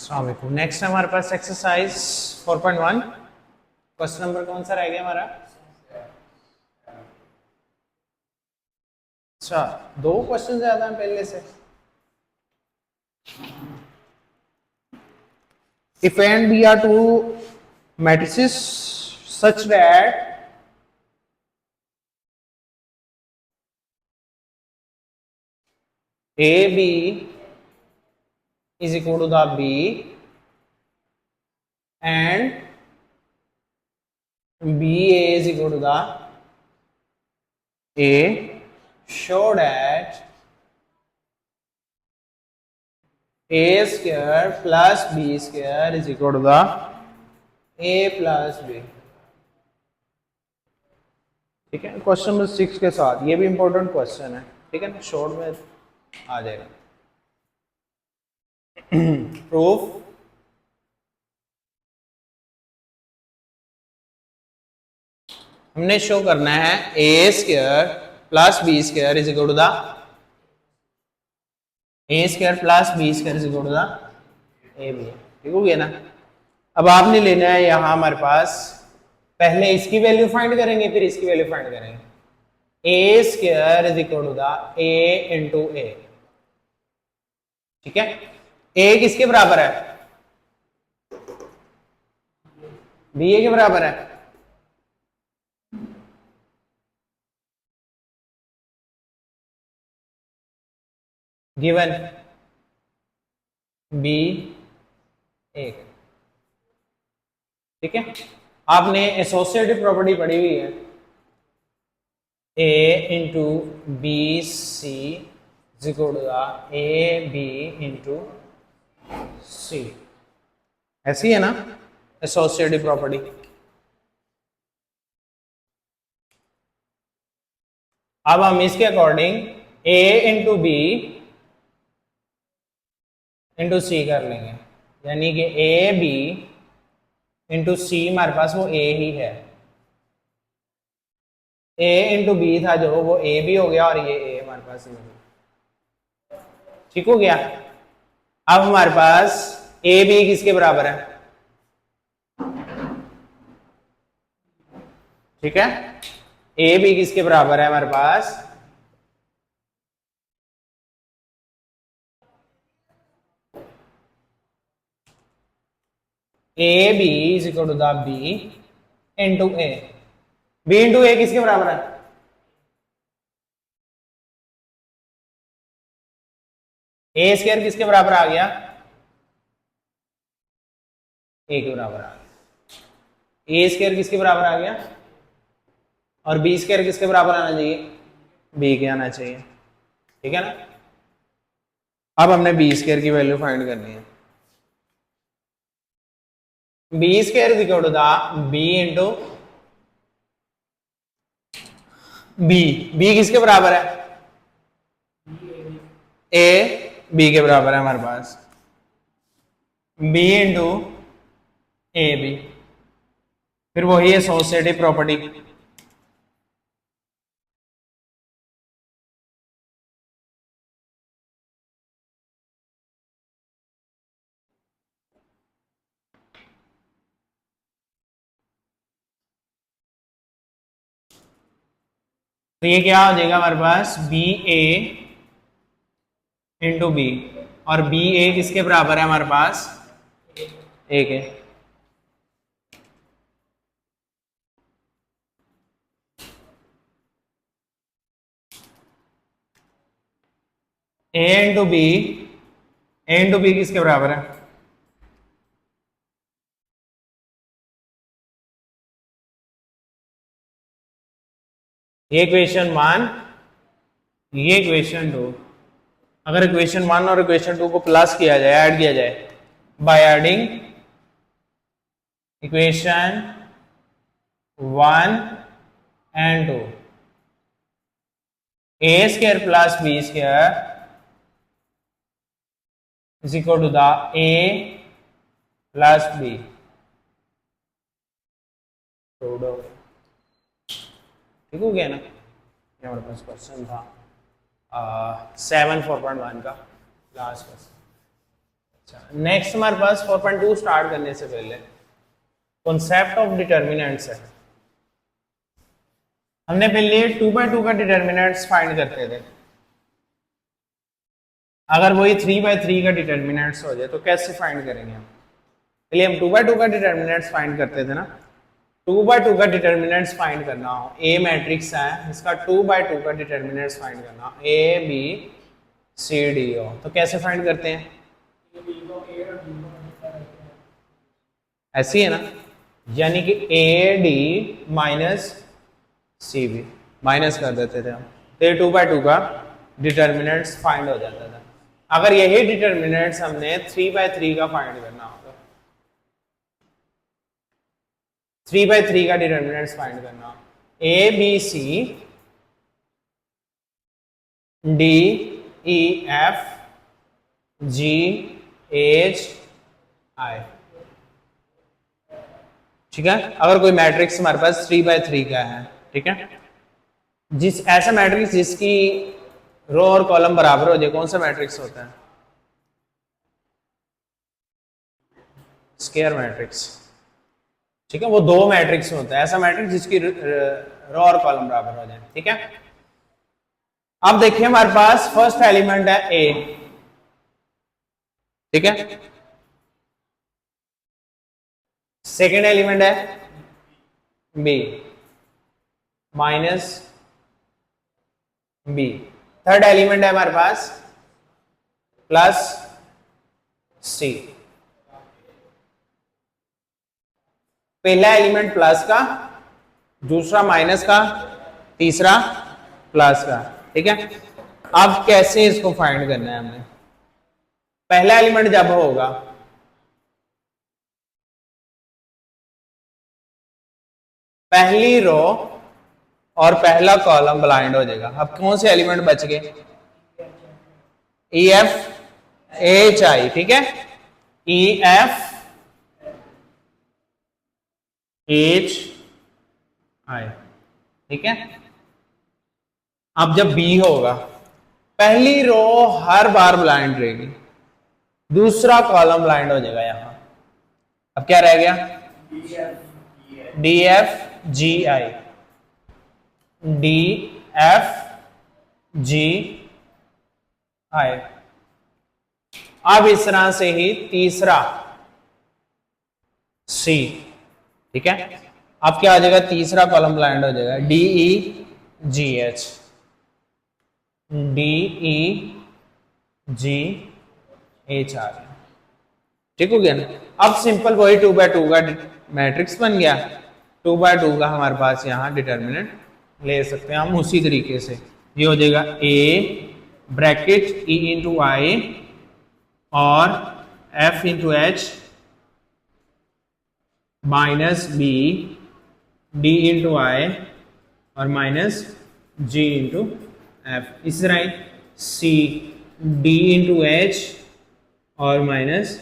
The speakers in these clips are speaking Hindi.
अस्सलामुअलैकुम। नेक्स्ट हमारे पास एक्सरसाइज 4.1। क्वेश्चन नंबर कौन सा रह गया हमारा? अच्छा, दो क्वेश्चन ज्यादा हैं पहले से। If A and B are two matrices such that AB is equal to the B and BA is equal to the A, show that A square plus B square is equal to the A plus B। ठीक है, क्वेश्चन नंबर 6 के साथ ये भी इंपॉर्टेंट क्वेश्चन है। ठीक है ना, शॉर्ट में आ जाएगा। प्रूफ हमने शो करना है A square plus B square is equal to the A square plus B square is equal to the A B. ठीक हो गया ना। अब आपने लेना है यहां हमारे पास, पहले इसकी वैल्यू फाइंड करेंगे फिर इसकी वैल्यू फाइंड करेंगे। A square is equal to the A into A. ठीक है, ए किसके बराबर है? बी ए के बराबर है। गिवन बी एक। ठीक है, आपने एसोसिएटिव प्रॉपर्टी पढ़ी हुई है, A into B C is equal to the A B into C. ऐसी है ना एसोसिएटिव प्रॉपर्टी। अब हम इसके according A into B into C कर लेंगे, यानी कि ए बी इंटू सी हमारे पास वो ए ही है। ए इंटू बी था जो, वो ए भी हो गया और ये ए हमारे पास ही हो गया। ठीक हो गया। अब हमारे पास ए बी किसके बराबर है? ठीक है, ए बी किसके बराबर है हमारे पास? A B is equal to the B into A. B into A किसके बराबर है? ए स्क्वायर किसके बराबर आ गया? ए के बराबर आ गया। ए स्क्वायर किसके बराबर आ गया? और बी स्क्वायर किसके बराबर आना चाहिए? बी के आना चाहिए। ठीक है ना। अब हमने बी स्क्वायर की वैल्यू फाइंड करनी है। B square is equal to the B into B. B किसके बराबर है? ए बी के बराबर है हमारे पास। बी इंटू ए बी, फिर वही एसोसिएटिव प्रॉपर्टी। तो ये क्या हो जाएगा हमारे पास? बी ए इंटू बी, और बी ए किसके बराबर है हमारे पास? ए के। ए इंटू बी, ए इंटू बी किसके बराबर है? ये इक्वेशन 1, ये इक्वेशन 2। अगर इक्वेशन 1 और इक्वेशन 2 को प्लस किया जाए, ऐड किया जाए by adding equation 1 and 2, A square plus B square is equal to the A plus B. ठीक हो गया ना। ये हमारे पास क्वेश्चन था 7 4.1 का लास्ट क्वेश्चन। नेक्स्ट हमारे पास 4.2 स्टार्ट करने से पहले कॉन्सेप्ट ऑफ डिटर्मिनेंट्स है। हमने पहले 2/2 का डिटर्मिनेंट्स फाइंड करते थे। अगर वही 3/3 का डिटर्मिनेंट्स हो जाए तो कैसे फाइंड करेंगे हम? पहले हम 2/2 का डिटर्मिनेंट्स फाइंड करते थे ना। 2/2 का डिटर्मिनेंट्स फाइंड करना हो, ए मैट्रिक्स है, इसका 2/2 का डिटर्मिनेंट्स फाइंड करना हो, ए बी सी डी हो, तो कैसे फाइंड करते हैं? ऐसी है ना, यानी कि A D minus C B minus कर देते थे हम, तो ये 2/2 का डिटर्मिनेंट्स फाइंड हो जाता था। अगर यही डिटर्मिनेंट्स हमने 3/3 का फाइंड करना होगा, 3/3 का डिटर्मिनेंट्स फाइंड करना हो, A B C D E F G H I, ठीक है। अगर कोई मैट्रिक्स हमारे पास 3/3 का है, ठीक है, जिस ऐसा मैट्रिक्स जिसकी रो और कॉलम बराबर हो जाए, कौन सा मैट्रिक्स होता है? स्क्वायर मैट्रिक्स, ठीक है। वो दो मैट्रिक्स होता है, ऐसा मैट्रिक्स जिसकी रो और कॉलम बराबर हो जाए, ठीक है। अब देखिए हमारे पास फर्स्ट एलिमेंट है ए, ठीक है, सेकेंड एलिमेंट है B minus B, third element है हमारे पास प्लस सी। पहला एलिमेंट प्लस का, दूसरा माइनस का, तीसरा प्लस का, ठीक है। अब कैसे इसको फाइंड करना है हमने? पहला एलिमेंट जब होगा पहली रो और पहला कॉलम ब्लाइंड हो जाएगा। अब कौन से एलिमेंट बच गए? ई एफ एच आई, ठीक है, ई एफ एच आई, ठीक है। अब जब बी होगा, पहली रो हर बार ब्लाइंड रहेगी, दूसरा कॉलम ब्लाइंड हो जाएगा यहां। अब क्या रह गया? डी एफ जी आई, डी एफ जी आई। अब इस तरह से ही तीसरा सी, ठीक है। अब क्या आ जाएगा? तीसरा कॉलम ब्लाइंड हो जाएगा, डी ई जी एच, डी ई जी एच आर, ठीक हो गया ना। अब सिंपल वही 2/2 का मैट्रिक्स बन गया। 2/2 का हमारे पास यहाँ डिटर्मिनेंट ले सकते हैं हम उसी तरीके से। ये हो जाएगा A bracket E into I और F into H minus B D into I और माइनस जी इंटू एफ। इस तरह सी डी इंटू एच और माइनस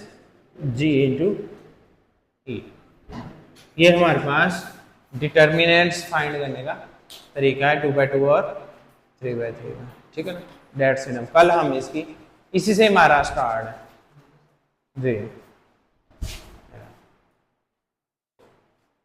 जी इंटू ई। ये हमारे पास डिटर्मिनेंट्स फाइंड करने का तरीका है 2/2 और 3/3 का, ठीक है ना। Dates enough. कल हम इसी से हमारा स्टार्ट है जी।